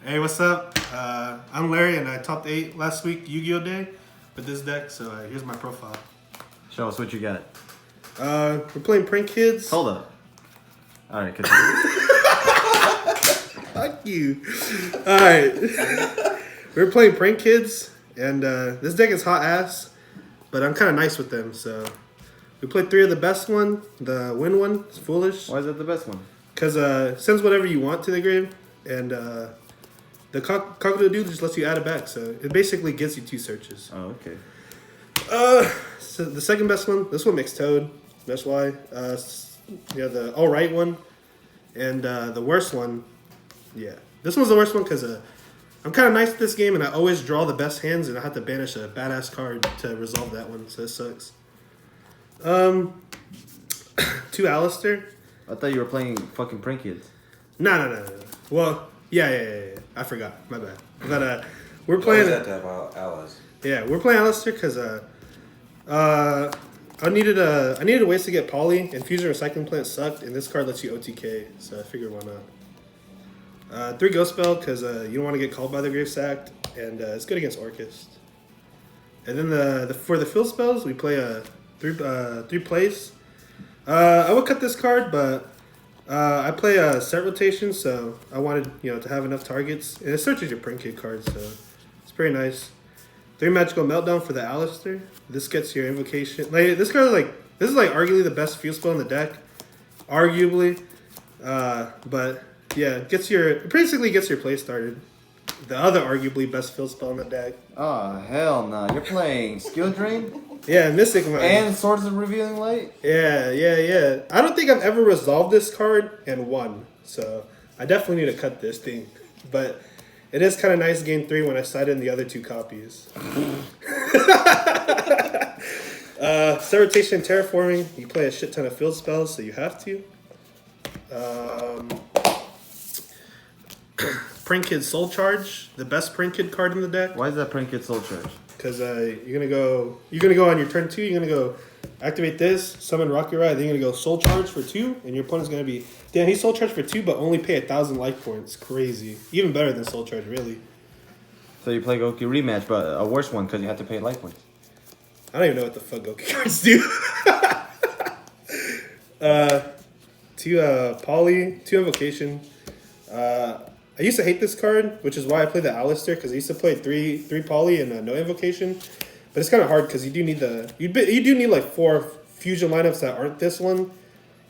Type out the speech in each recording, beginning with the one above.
Hey, what's up? I'm Larry, and I topped 8 last week, Yu-Gi-Oh! Day, with this deck, so here's my profile. Show us what you got. We're playing Prank Kids. Hold up. Alright, continue. Fuck you. Alright. We're playing Prank Kids, and this deck is hot ass, but I'm kind of nice with them, so... We played 3 of the best one. The win one is foolish. Why is that the best one? Because sends whatever you want to the grave, and the cock-a-doodle just lets you add it back, so it basically gets you 2 searches. Oh, okay. So the second best one, this one makes Toad. That's why. The alright one, and the worst one, yeah. This one's the worst one because I'm kind of nice at this game, and I always draw the best hands, and I have to banish a badass card to resolve that one, so it sucks. 2 Alistair. I thought you were playing fucking Prank Kids. No. Well, yeah. I forgot. My bad. But we're playing. That to have allies. Yeah, we're playing Alistair because I needed ways to get Poly, and Fusion Recycling Plant sucked, and this card lets you OTK, so I figured why not. 3 Ghost Spell because you don't want to get called by the Grave Sacked, and it's good against Orcust. And then for the field spells, we play 3 plays. I would cut this card, but I play a set rotation, so I wanted to have enough targets, and it searches your Prank Kid card, so it's pretty nice. 3 Magical Meltdown for the Alistair. This gets your invocation. Like this card is arguably the best field spell in the deck, arguably. But yeah, basically gets your play started. The other arguably best field spell in the deck. Oh, hell no. You're playing Skill Drain? Yeah, Mystic Mind. And Swords of Revealing Light? Yeah. I don't think I've ever resolved this card and won, so I definitely need to cut this thing. But it is kind of nice game 3 when I sided in the other 2 copies. Set rotation and terraforming. You play a shit ton of field spells, so you have to. Prank Kid Soul Charge, the best Prank Kid card in the deck. Why is that Prank Kid Soul Charge? Because you're gonna go on your turn 2. You're gonna go activate this, summon Rocky Ride. Then you're gonna go Soul Charge for 2, and your opponent's gonna be damn. He's Soul Charge for 2, but only pay 1,000 life points. Crazy, even better than Soul Charge, really. So you play Goku Rematch, but a worse one because you have to pay life points. I don't even know what the fuck Goku cards do. 2 Poly, 2 Invocation. I used to hate this card, which is why I play the Alistair, because I used to play 3 Poly and no Invocation. But it's kind of hard because you do need like 4 fusion lineups that aren't this one,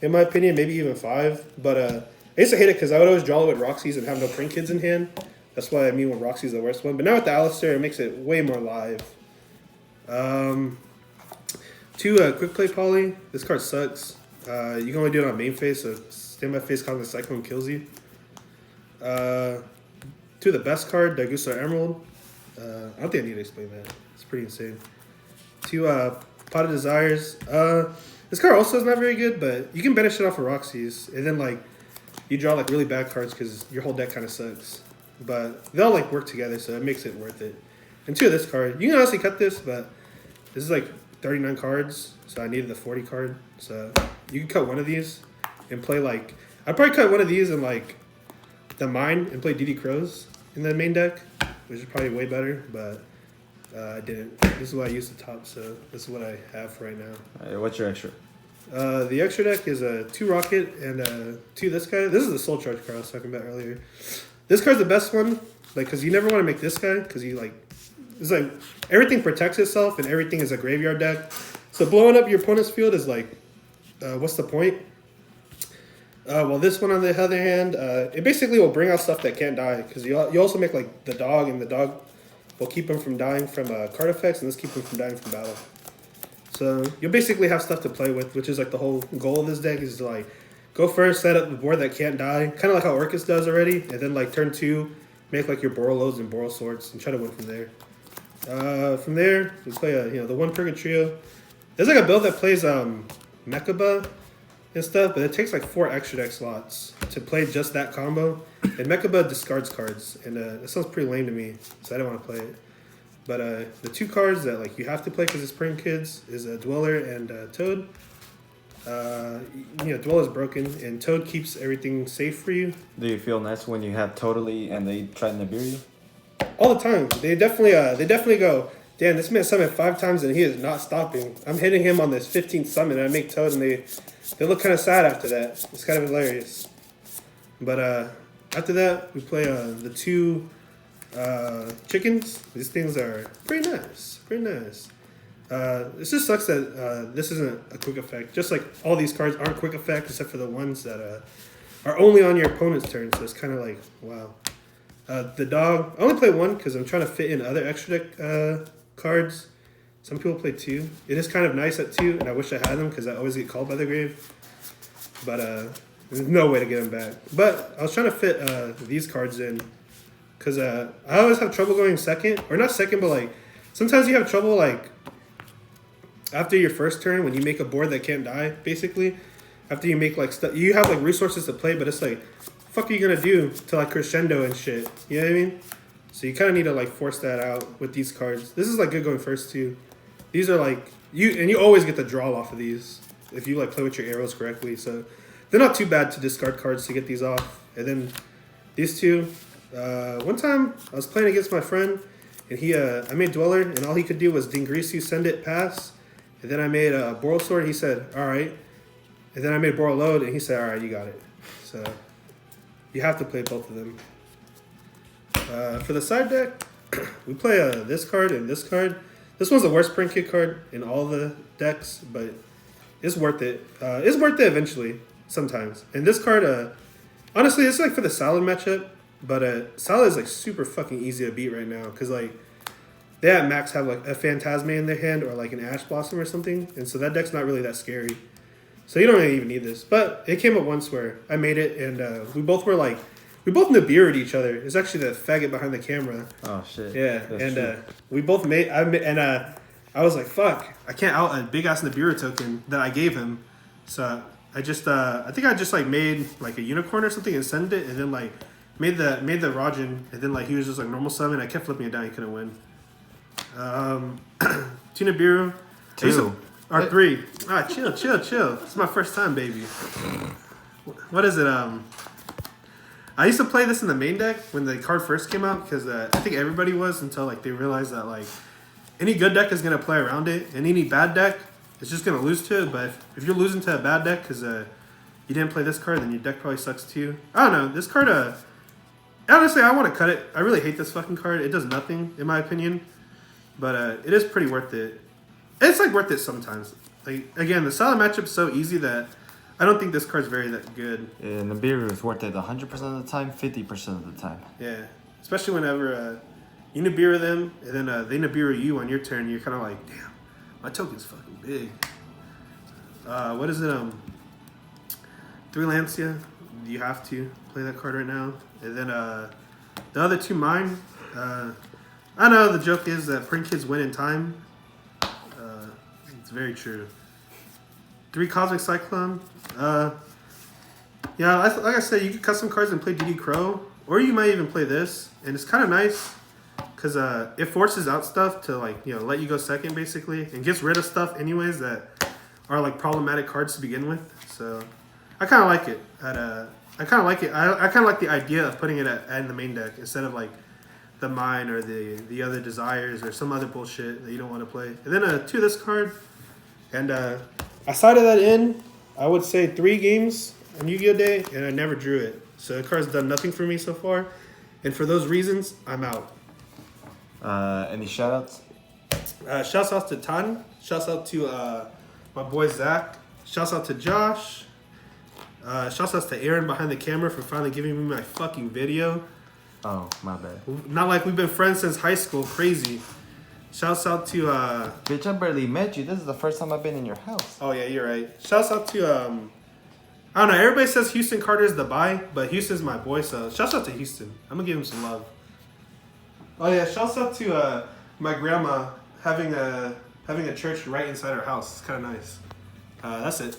in my opinion, maybe even 5. But I used to hate it because I would always draw it with Roxy's and have no Prank Kids in hand. That's why I mean when Roxy's the worst one. But now with the Alistair, it makes it way more live. 2 Quick Play Poly. This card sucks. You can only do it on main phase, so standby phase Cosmic Cyclone kills you. 2 the best card, Dagusa Emerald. I don't think I need to explain that. It's pretty insane. 2 Pot of Desires. This card also is not very good, but you can banish it off of Roxy's, and then you draw really bad cards because your whole deck kind of sucks. But they all work together, so it makes it worth it. And 2 of this card. You can honestly cut this, but this is 39 cards, so I needed the 40 card. So you can cut one of these and play I'd probably cut one of these and the Mine and play DD Crows in the main deck, which is probably way better, but I didn't. This is what I used to top, so this is what I have for right now. What's your extra? The extra deck is 2 Rocket and 2 this guy. This is the Soul Charge card I was talking about earlier. This card's the best one, because you never want to make this guy, because it's everything protects itself and everything is a graveyard deck. So blowing up your opponent's field is what's the point? Well, this one on the other hand, it basically will bring out stuff that can't die, because you also make the dog, and the dog will keep him from dying from card effects, and this keeps him from dying from battle. So you'll basically have stuff to play with, which is the whole goal of this deck is to go first, set up the board that can't die, kind of like how Orcust does already, and then turn 2, make your Borreloads and Boral Swords, and try to win from there. From there, we play the 1 Purga Trio. There's a build that plays Mechaba and stuff, but it takes 4 extra deck slots to play just that combo. And Mechaba discards cards, and that sounds pretty lame to me, so I don't want to play it. But the 2 cards that you have to play because it's Prank Kids is Dweller and Toad. Dwell is broken, and Toad keeps everything safe for you. Do you feel nice when you have totally and they try to Nibiru you? All the time. They definitely go, damn, this man summoned 5 times and he is not stopping. I'm hitting him on this 15th summon and I make Toad and they look kind of sad after that. It's kind of hilarious. But after that, we play the 2 chickens. These things are pretty nice. Pretty nice. It just sucks that this isn't a quick effect. Just like all these cards aren't quick effect except for the ones that are only on your opponent's turn. So it's kind of like, wow. The dog, I only play 1 because I'm trying to fit in other extra deck cards. Some people play 2. It is kind of nice at 2, and I wish I had them because I always get called by the grave. But there's no way to get them back. But I was trying to fit these cards in because I always have trouble going second. Or not second, but like sometimes you have trouble like after your first turn when you make a board that can't die, basically. After you make like stuff, you have like resources to play, but it's like, fuck are you gonna do to like crescendo and shit? You know what I mean? So you kind of need to like force that out with these cards. This is like good going first too. These are like you always get the draw off of these if you like play with your arrows correctly. So they're not too bad to discard cards to get these off. And then these 2. One time I was playing against my friend and I made Dweller and all he could do was Dingrisu, send it, pass. And then I made a Boral Sword. He said, all right. And then I made Boral Load and he said, all right, you got it. So you have to play both of them. For the side deck, we play this card and this card. This one's the worst print kit card in all the decks, but it's worth it. It's worth it eventually, sometimes. And this card, honestly, it's like for the Salad matchup, but Salad is like super fucking easy to beat right now because like they at max have like a Phantasma in their hand or like an Ash Blossom or something, and so that deck's not really that scary. So you don't really even need this. But it came up once where I made it, and we both Nibiru'd each other. It's actually the faggot behind the camera. Oh, shit. Yeah, that's and we both made... I was like, fuck, I can't out a big-ass Nibiru token that I gave him. So I just... I think I just like made like a unicorn or something and sent it, and then like made the Rajin, and then like he was just like normal summon. I kept flipping it down, he couldn't win. 2 Nibiru. 2. Or 3. Chill. It's my first time, baby. What is it? I used to play this in the main deck when the card first came out because I think everybody was until like they realized that like any good deck is gonna play around it and any bad deck is just gonna lose to it. But if you're losing to a bad deck because you didn't play this card, then your deck probably sucks too. I don't know. This card, honestly, I want to cut it. I really hate this fucking card. It does nothing in my opinion, but it is pretty worth it. It's like worth it sometimes. Like again, the Salad matchup's so easy that I don't think this card's very that good. Yeah, Nibiru is worth it 100% of the time, 50% of the time. Yeah, especially whenever you Nibiru them and then they Nibiru you on your turn. You're kind of like, damn, my token's fucking big. What is it? 3 Lancia. You have to play that card right now. And then the other 2 mine. I know the joke is that print kids win in time. It's very true. 3 Cosmic Cyclone. Yeah, like I said, you can cut some cards and play DD Crow, or you might even play this, and it's kind of nice because it forces out stuff to like let you go second basically, and gets rid of stuff anyways that are like problematic cards to begin with. So I kind of like it. I kind of like it. I kind of like the idea of putting it in the main deck instead of like the mine or the other desires or some other bullshit that you don't want to play. And then 2 this card, and I sided that in. I would say 3 games on Yu-Gi-Oh! Day, and I never drew it. So the card's done nothing for me so far, and for those reasons, I'm out. Any shoutouts? Shouts out to Tan. Shouts out to my boy Zach. Shouts out to Josh. Shouts out to Aaron behind the camera for finally giving me my fucking video. Oh, my bad. Not like we've been friends since high school. Crazy. Shouts out to... Bitch, I barely met you. This is the first time I've been in your house. Oh, yeah, you're right. Shouts out to... I don't know. Everybody says Houston Carter's the buy, but Houston's my boy, so shouts out to Houston. I'm going to give him some love. Oh, yeah. Shouts out to my grandma having a church right inside her house. It's kind of nice. That's it.